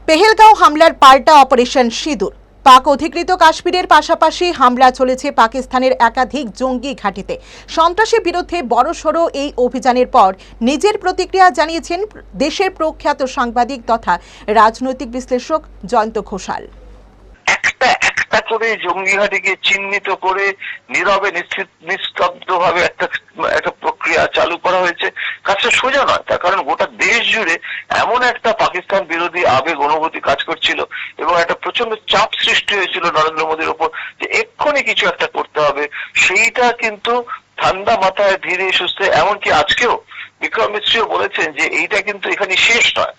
পেহেলগাঁও হামলার পাল্টা অপারেশন সিঁদুর। পাক অধিকৃত কাশ্মীরের পাশাপাশি হামলা চলেছে পাকিস্তানের একাধিক জঙ্গি ঘাঁটিতে। সন্ত্রাসের বিরুদ্ধে বড়সড় এই অভিযানের পর নিজের প্রতিক্রিয়া জানিয়েছেন দেশের প্রখ্যাত সাংবাদিক তথা রাজনৈতিক বিশ্লেষক জয়ন্ত ঘোষাল। একটা করে জঙ্গি ঘাঁটিকে চিহ্নিত করে নীরবে নিস্তব্ধভাবে একটা প্রক্রিয়া চালু করা হয়েছে। কাজটা সোজা নয়, তার কারণ গোটা দেশ জুড়ে এমন একটা পাকিস্তান বিরোধী আবেগ অনুভূতি কাজ করছিল এবং একটা প্রচন্ড চাপ সৃষ্টি হয়েছিল নরেন্দ্র মোদীর উপর যে এক্ষুনি কিছু একটা করতে হবে। সেইটা কিন্তু ঠান্ডা মাথায় ধীরে সুস্থে, এমনকি আজকেও বিক্রম মিশ্রিও বলেছেন যে এইটা কিন্তু এখানে শেষ নয়,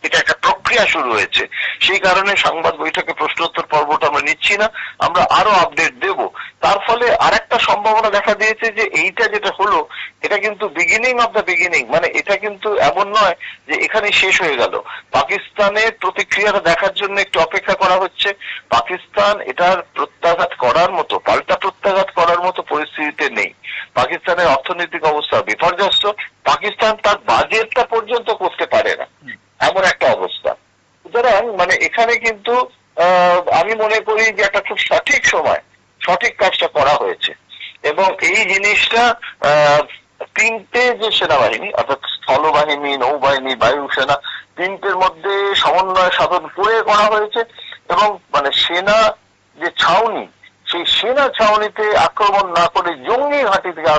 এটা একটা প্রক্রিয়া শুরু হয়েছে। সেই কারণে সংবাদ বৈঠকে প্রশ্নোত্তর পর্বটা আমরা নিচ্ছি না, আমরা আরো আপডেট দেব। তার ফলে আরেকটা সম্ভাবনা দেখা দিয়েছে যে এইটা যেটা হলো এটা কিন্তু বিগিনিং অফ দ্য বিগিনিং, মানে এটা কিন্তু এমন নয় যে এখানে শেষ হয়ে গেল। পাকিস্তানের প্রতিক্রিয়াটা দেখার জন্য একটু অপেক্ষা করা হচ্ছে। পাকিস্তান এটার প্রত্যাঘাত করার মতো, পাল্টা প্রত্যাঘাত করার মতো পরিস্থিতিতে নেই। পাকিস্তানের অর্থনৈতিক অবস্থা বিপর্যস্ত, পাকিস্তান তার বাজেটটা পর্যন্ত করতে পারে না, এমন একটা অবস্থা। সুতরাং মানে এখানে কিন্তু আমি মনে করি যে একটা খুব সঠিক সময় সঠিক কাজটা করা হয়েছে এবং এই জিনিসটা তিনটে যে সেনাবাহিনী অর্থাৎ স্থলবাহিনী, নৌবাহিনী, বায়ুসেনা, তিনটের মধ্যে সমন্বয় সাধন করে করা হয়েছে এবং মানে সেনা যে ছাউনি, সেই সেনা ছাউনিতে আক্রমণ না করে জঙ্গি ঘাঁটি থেকে